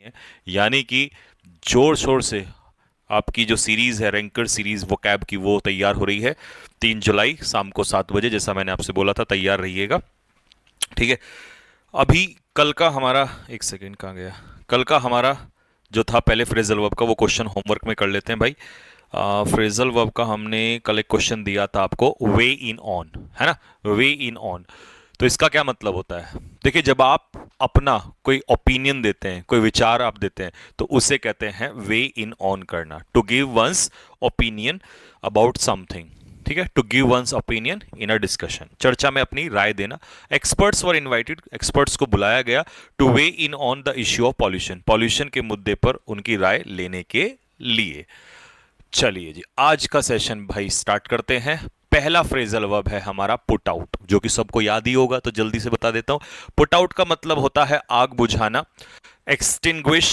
है। यानी कि जोर शोर से आपकी जो सीरीज है रैंकर सीरीज वो कैब की वो तैयार हो रही है। 3 जुलाई शाम को 7 बजे, जैसा मैंने आपसे बोला था, तैयार रहिएगा। ठीक है। अभी कल का हमारा, एक सेकेंड कहाँ गया, कल का हमारा जो था पहले फ्रेजल वर्ब का वो क्वेश्चन होमवर्क में कर लेते हैं भाई। फ्रेजल वर्ब का हमने कल एक क्वेश्चन दिया था आपको, वे इन ऑन, है ना, वे इन ऑन। तो इसका क्या मतलब होता है? देखिए, जब आप अपना कोई ओपिनियन देते हैं, कोई विचार आप देते हैं, तो उसे कहते हैं वे इन ऑन करना, to give one's opinion about something. ठीक है, to give one's opinion in a discussion, चर्चा में अपनी राय देना। एक्सपर्ट्स वर इनवाइटेड, एक्सपर्ट्स को बुलाया गया two way in on the issue of pollution, pollution के मुद्दे पर उनकी राय लेने के लिए। चलिए जी, आज का सेशन भाई स्टार्ट करते हैं। पहला फ्रेजल वर्ब है हमारा पुट आउट, जो कि सबको याद ही होगा, तो जल्दी से बता देता हूं। पुट आउट का मतलब होता है आग बुझाना। Extinguish,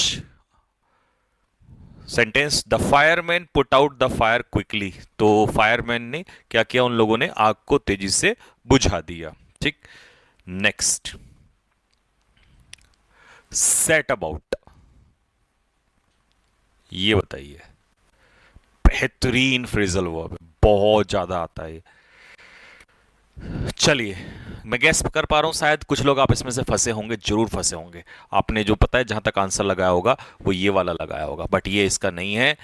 sentence, the fireman put out the fire quickly, तो फायरमैन ने क्या किया, उन लोगों ने आग को तेजी से बुझा दिया। ठीक। नेक्स्ट, सेट अबाउट, ये बताइए। बेहतरीन फ्रेजल वर्ब है, बहुत ज्यादा आता है। चलिए, मैं गैस कर पा रहा हूं, शायद कुछ लोग आप इसमें से फंसे होंगे, जरूर फंसे होंगे। आपने जो पता है जहां तक आंसर लगाया होगा वो ये वाला लगाया होगा, बट ये इसका नहीं है।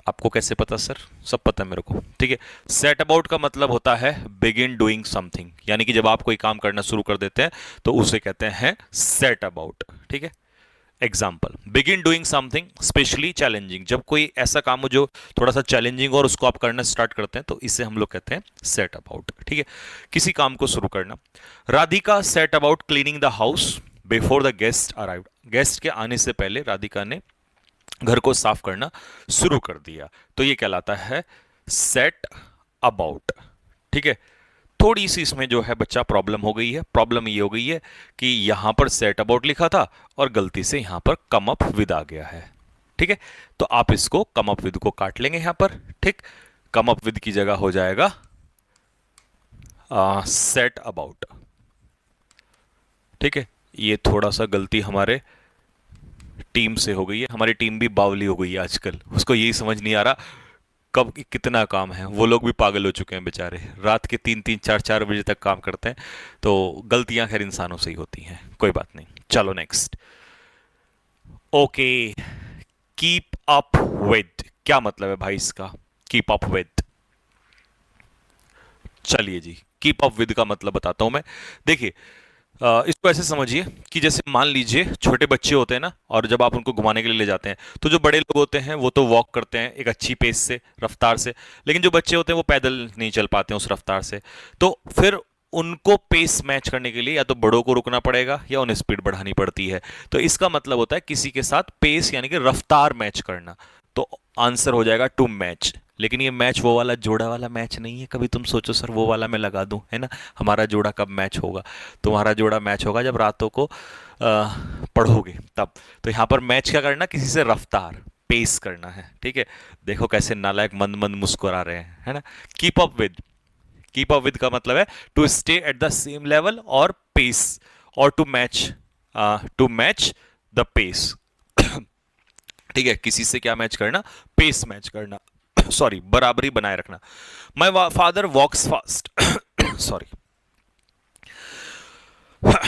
आपको कैसे पता सर? सब पता है मेरे को। ठीक है। सेट अबाउट का मतलब होता है बिगिन डूइंग समथिंग, यानी कि जब आप कोई काम करना शुरू कर देते हैं तो उसे कहते हैं सेट अबाउट। ठीक है। Example, begin doing something specially challenging, जब कोई ऐसा काम हो जो थोड़ा सा चैलेंजिंग और उसको आप करना स्टार्ट करते हैं तो इसे हम लोग कहते हैं सेट अबाउट। ठीक है, किसी काम को शुरू करना। Radhika set about cleaning the house before the guest arrived, guest के आने से पहले राधिका ने घर को साफ करना शुरू कर दिया, तो ये कहलाता है सेट अबाउट। ठीक है। थोड़ी सी इसमें जो है बच्चा प्रॉब्लम हो गई है। प्रॉब्लम ये हो गई है कि यहां पर सेट अबाउट लिखा था और गलती से यहां पर कम अप विद आ गया है। ठीक है, तो आप इसको कम अप विद को काट लेंगे यहां पर। ठीक, कम अप विद की जगह हो जाएगा सेट अबाउट। ठीक है, ये थोड़ा सा गलती हमारे टीम से हो गई है। हमारी टीम भी बावली हो गई है आजकल, उसको यही समझ नहीं आ रहा कब कितना काम है। वो लोग भी पागल हो चुके हैं बेचारे, रात के 3-3 4-4 बजे तक काम करते हैं। तो गलतियां खैर इंसानों से ही होती हैं, कोई बात नहीं। चलो next. Okay, keep up with, क्या मतलब है भाई इसका? कीप अप विद, चलिए जी, कीप अप विद का मतलब बताता हूं मैं। देखिए, इसको ऐसे समझिए कि जैसे मान लीजिए छोटे बच्चे होते हैं ना, और जब आप उनको घुमाने के लिए ले जाते हैं तो जो बड़े लोग होते हैं वो तो वॉक करते हैं एक अच्छी पेस से, रफ्तार से, लेकिन जो बच्चे होते हैं वो पैदल नहीं चल पाते हैं उस रफ्तार से। तो फिर उनको पेस मैच करने के लिए या तो बड़ों को रुकना पड़ेगा या उन्हें स्पीड बढ़ानी पड़ती है। तो इसका मतलब होता है किसी के साथ पेस यानी कि रफ्तार मैच करना। तो आंसर हो जाएगा टू मैच। लेकिन ये मैच वो वाला जोड़ा वाला मैच नहीं है। कभी तुम सोचो सर वो वाला मैं लगा दूं, है ना, हमारा जोड़ा कब मैच होगा? तुम्हारा जोड़ा मैच होगा जब रातों को पढ़ोगे तब। तो यहां पर मैच क्या करना, किसी से रफ्तार, पेस करना है। ठीक है, देखो कैसे नालायक मंद मंद मुस्कुरा रहे हैं, है ना। Keep up with, keep up with का मतलब है to stay at the same level और पेस, और टू मैच द पेस। ठीक है, किसी से क्या मैच करना? पेस मैच करना, सॉरी, बराबरी बनाए रखना। My father walks fast, sorry,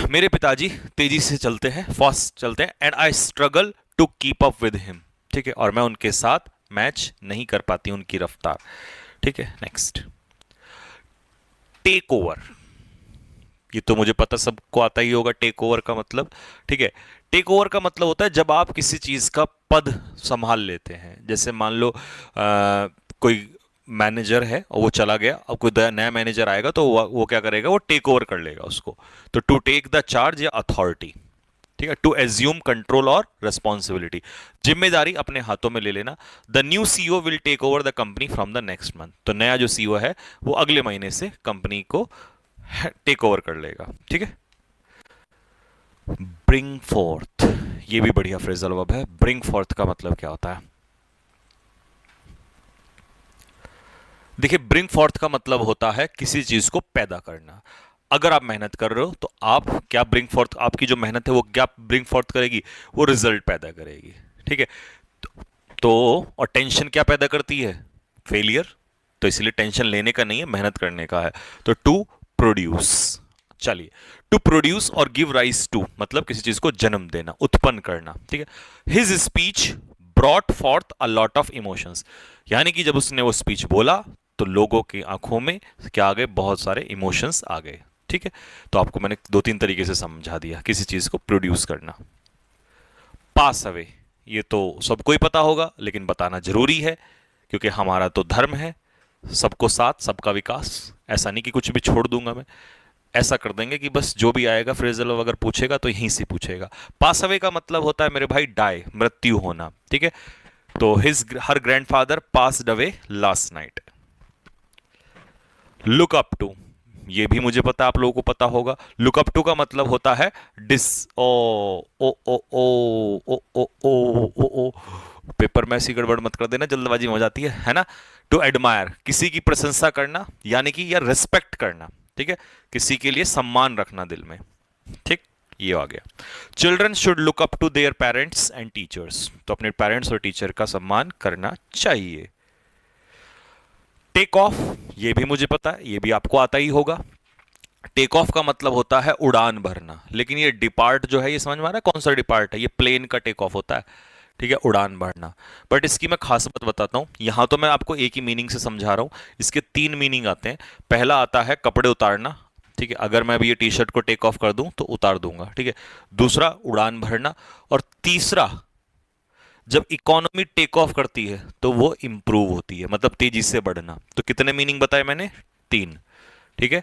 मेरे पिताजी तेजी से चलते हैं, फास्ट चलते हैं, and I struggle to keep up with him. ठीक है, और मैं उनके साथ मैच नहीं कर पाती उनकी रफ्तार। ठीक है, नेक्स्ट, टेक ओवर, ये तो मुझे पता सबको आता ही होगा टेक ओवर का मतलब। ठीक है, टेक ओवर का मतलब होता है जब आप किसी चीज का पद संभाल लेते हैं। जैसे मान लो कोई मैनेजर है और वो चला गया, अब कोई नया मैनेजर आएगा तो वो क्या करेगा, वो टेक ओवर कर लेगा उसको। तो टू टेक द चार्ज या अथॉरिटी। ठीक है, टू एज्यूम कंट्रोल और रेस्पॉन्सिबिलिटी, जिम्मेदारी अपने हाथों में ले लेना। The new CEO will take over the company from the next month, तो नया जो सीईओ है वो अगले महीने से कंपनी को टेक ओवर कर लेगा। ठीक है। ब्रिंग फोर्थ, ये भी बढ़िया फ्रेजल वर्ब है। ब्रिंग फोर्थ का मतलब क्या होता है? देखिए, ब्रिंग फोर्थ का मतलब होता है किसी चीज को पैदा करना। अगर आप मेहनत कर रहे हो तो आप क्या ब्रिंग फोर्थ, आपकी जो मेहनत है वो क्या ब्रिंग फोर्थ करेगी, वो रिजल्ट पैदा करेगी। ठीक है, तो और टेंशन क्या पैदा करती है, फेलियर। तो इसलिए टेंशन लेने का नहीं है, मेहनत करने का है। तो टू प्रोड्यूस, चलिए, टू प्रोड्यूस और गिव राइज टू मतलब किसी चीज को जन्म देना, उत्पन्न करना। ठीक है, his speech brought forth a lot of emotions, यानी कि जब उसने वो स्पीच बोला तो लोगों की आंखों में क्या आ गए, बहुत सारे इमोशंस आ गए। ठीक है, तो आपको मैंने दो तीन तरीके से समझा दिया किसी चीज को प्रोड्यूस करना। पास अवे, ये तो सबको ही पता होगा लेकिन बताना जरूरी है क्योंकि हमारा तो धर्म है, सबको साथ सबका विकास। ऐसा नहीं कि कुछ भी छोड़ दूंगा मैं, ऐसा कर देंगे कि बस जो भी आएगा फ्रेजल अगर पूछेगा तो यहीं से पूछेगा। पास अवे का मतलब होता है मेरे भाई डाई, मृत्यु होना। ठीक है, तो his her grandfather passed away last night. Look up to, ये भी मुझे पता, आप लोगों को पता होगा। लुक अप टू का मतलब होता है डिस ओ ओ ओ ओ ओ ओ ओ ओ ओ, पेपर में ऐसी गड़बड़ मत कर देना, जल्दबाजी में हो जाती है ना। टू एडमायर, किसी की प्रशंसा करना, यानी कि या रिस्पेक्ट करना। ठीक है, किसी के लिए सम्मान रखना दिल में। ठीक, ये आ गया। Children should look up to their parents and teachers, तो अपने पेरेंट्स और टीचर का सम्मान करना चाहिए। टेक ऑफ, ये भी मुझे पता है, ये भी आपको आता ही होगा। टेक ऑफ का मतलब होता है उड़ान भरना, लेकिन ये डिपार्ट जो है, ये समझ में आ रहा है कौन सा डिपार्ट है, ये प्लेन का टेक ऑफ होता है। ठीक है, उड़ान भरना। बट इसकी मैं खास बात बताता हूं, यहां तो मैं आपको एक ही मीनिंग से समझा रहा हूं, इसके तीन मीनिंग आते हैं। पहला आता है कपड़े उतारना। ठीक है, अगर मैं अभी ये टी शर्ट को टेक ऑफ कर दूं तो उतार दूंगा। ठीक है, दूसरा उड़ान भरना, और तीसरा जब इकोनॉमी टेक ऑफ करती है तो वो इंप्रूव होती है, मतलब तेजी से बढ़ना। तो कितने मीनिंग बताए मैंने, तीन। ठीक है,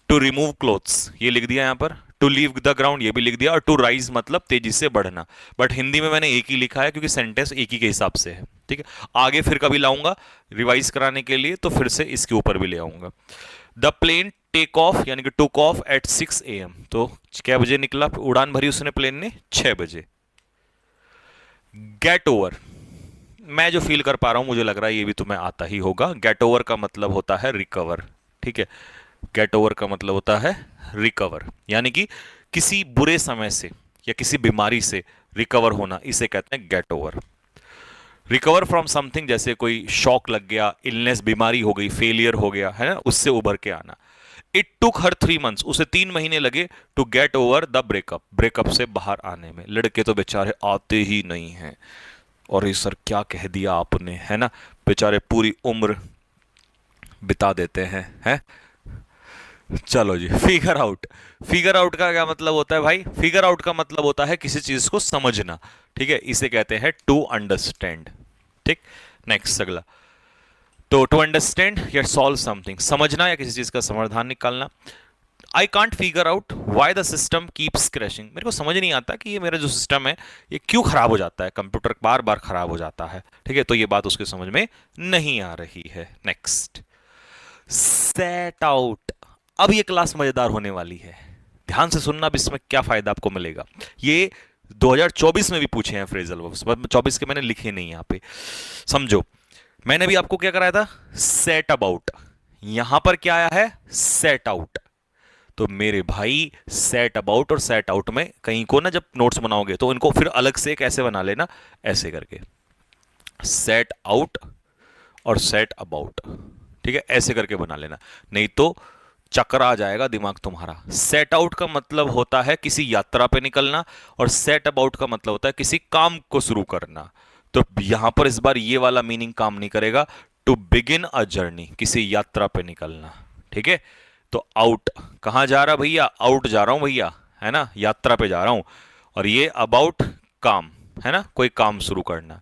टू रिमूव क्लोथ्स ये लिख दिया यहां पर, टू लीव द ग्राउंड ये भी लिख दिया, और टू राइज मतलब तेजी से बढ़ना। बट हिंदी में मैंने एक ही लिखा है क्योंकि सेंटेंस एक ही के हिसाब से है। ठीक है, आगे फिर कभी लाऊंगा रिवाइज कराने के लिए तो फिर से इसके ऊपर भी ले आऊंगा। द प्लेन टेक ऑफ यानी कि टुक ऑफ एट 6 AM, तो क्या बजे निकला, उड़ान भरी उसने प्लेन ने 6 बजे। गेट ओवर, मैं जो फील कर पा रहा हूं मुझे लग रहा है ये भी तुम्हें आता ही होगा। गेट ओवर का मतलब होता है रिकवर। ठीक है, गेट ओवर का मतलब होता है रिकवर, यानी कि किसी बुरे समय से या किसी बीमारी से रिकवर होना, इसे कहते हैं get over. Recover from something, जैसे कोई शॉक लग गया, इलनेस बीमारी हो गई, फेलियर हो गया है ना, उससे उभर के आना। इट टुक हर 3 months, उसे 3 महीने लगे to get over the breakup, breakup से बाहर आने में। लड़के तो बेचारे आते ही नहीं हैं, और ये सर क्या कह दिया आपने, है ना, बेचारे पूरी उम्र बिता देते हैं। चलो जी, फिगर आउट, फिगर आउट का क्या मतलब होता है भाई, फिगर आउट का मतलब होता है किसी चीज को समझना। ठीक है, इसे कहते हैं टू अंडरस्टैंड। ठीक, नेक्स्ट अगला, तो टू अंडरस्टैंड या सॉल्व समथिंग, समझना या किसी चीज का समाधान निकालना। I can't figure out why the system keeps crashing, मेरे को समझ नहीं आता कि ये मेरा जो सिस्टम है ये क्यों खराब हो जाता है, कंप्यूटर बार बार खराब हो जाता है। ठीक है, तो ये बात उसके समझ में नहीं आ रही है। नेक्स्ट, सेट आउट, अब ये क्लास मजेदार होने वाली है, ध्यान से सुनना, अब इसमें क्या फायदा आपको मिलेगा। ये 2024 में भी पूछे हैं फ्रेजल वर्ब्स, 24 के मैंने लिखे नहीं यहां पे, समझो। मैंने भी आपको क्या कराया था, सेट अबाउट, यहां पर क्या आया है, सेट आउट। तो मेरे भाई सेट अबाउट और सेट आउट में कहीं को ना, जब नोट्स बनाओगे तो इनको फिर अलग से कैसे बना लेना, ऐसे करके, सेट आउट और सेट अबाउट। ठीक है, ऐसे करके बना लेना, नहीं तो चक्कर आ जाएगा दिमाग तुम्हारा। सेट आउट का मतलब होता है किसी यात्रा पे निकलना, और सेट अबाउट का मतलब होता है किसी काम को शुरू करना। तो यहां पर इस बार ये वाला मीनिंग काम नहीं करेगा, टू बिगिन अ जर्नी, किसी यात्रा पे निकलना। ठीक है, तो आउट कहां जा रहा भैया, आउट जा रहा हूं भैया, है ना, यात्रा पे जा रहा हूं। और ये अबाउट काम, है ना, कोई काम शुरू करना।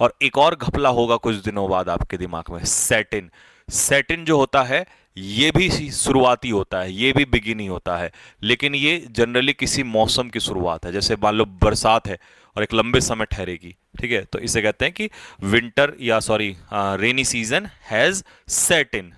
और एक और घपला होगा कुछ दिनों बाद आपके दिमाग में, सेट इन। सेट इन जो होता है ये भी शुरुआती होता है, ये भी बिगिन ही होता है, लेकिन ये जनरली किसी मौसम की शुरुआत है, जैसे मान लो बरसात है और एक लंबे समय ठहरेगी। ठीक है, तो इसे कहते हैं कि विंटर या sorry rainy season has set in.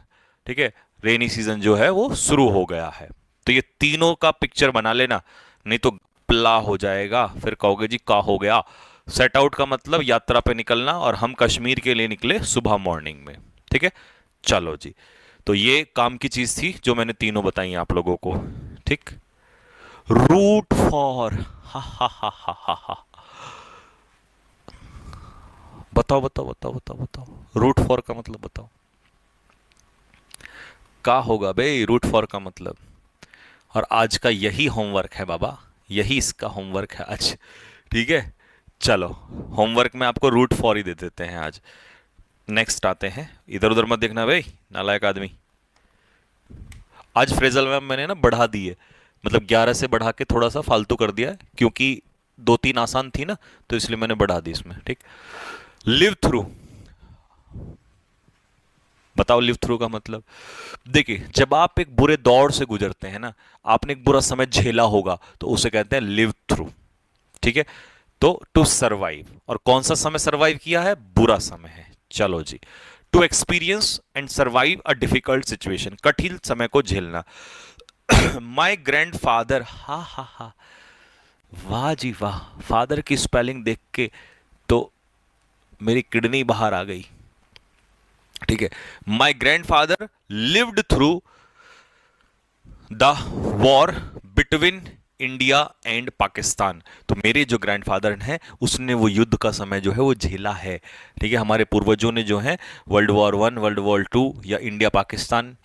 ठीक है, रेनी सीजन जो है वो शुरू हो गया है। तो ये तीनों का पिक्चर बना लेना, नहीं तो प्ला हो जाएगा, फिर कहोगे जी का हो गया। सेट आउट का मतलब यात्रा पे निकलना, और हम कश्मीर के लिए निकले सुबह मॉर्निंग में। ठीक है, चलो जी, तो ये काम की चीज थी जो मैंने तीनों बताई आप लोगों को। ठीक, रूट फॉर, हा हा हा हा हा हा। बताओ बताओ बताओ बताओ बताओ, रूट फॉर का मतलब बताओ, का होगा भाई रूट फॉर का मतलब। और आज का यही होमवर्क है बाबा, यही इसका होमवर्क है आज। ठीक है, चलो होमवर्क में आपको रूट फॉर ही दे देते हैं आज। नेक्स्ट आते हैं, इधर उधर मत देखना भाई नालायक आदमी। आज फ्रेजल मैम मैंने ना बढ़ा दी है, मतलब 11 से बढ़ा के थोड़ा सा फालतू कर दिया है, क्योंकि दो तीन आसान थी ना, तो इसलिए मैंने बढ़ा दी इसमें। ठीक, लिव थ्रू, बताओ लिव थ्रू का मतलब। देखिए जब आप एक बुरे दौर से गुजरते हैं ना, आपने एक बुरा समय झेला होगा, तो उसे कहते हैं लिव थ्रू। ठीक है, तो टू सरवाइव, और कौन सा समय सरवाइव किया है, बुरा समय है। चलो जी, to experience and survive a difficult situation, कठिन समय को झेलना। माई ग्रैंड फादर, हा हा हा, वाह जी वाह, फादर की स्पेलिंग देख के तो मेरी किडनी बाहर आ गई। ठीक है, my grand father lived through the war between India and Pakistan. तो मेरे जो ग्रैंडफादर हैं उसने वो युद्ध का समय जो है वो झेला है। ठीक है, हमारे पूर्वजों ने जो है वर्ल्ड वॉर 1, वर्ल्ड वॉर 2 या इंडिया पाकिस्तान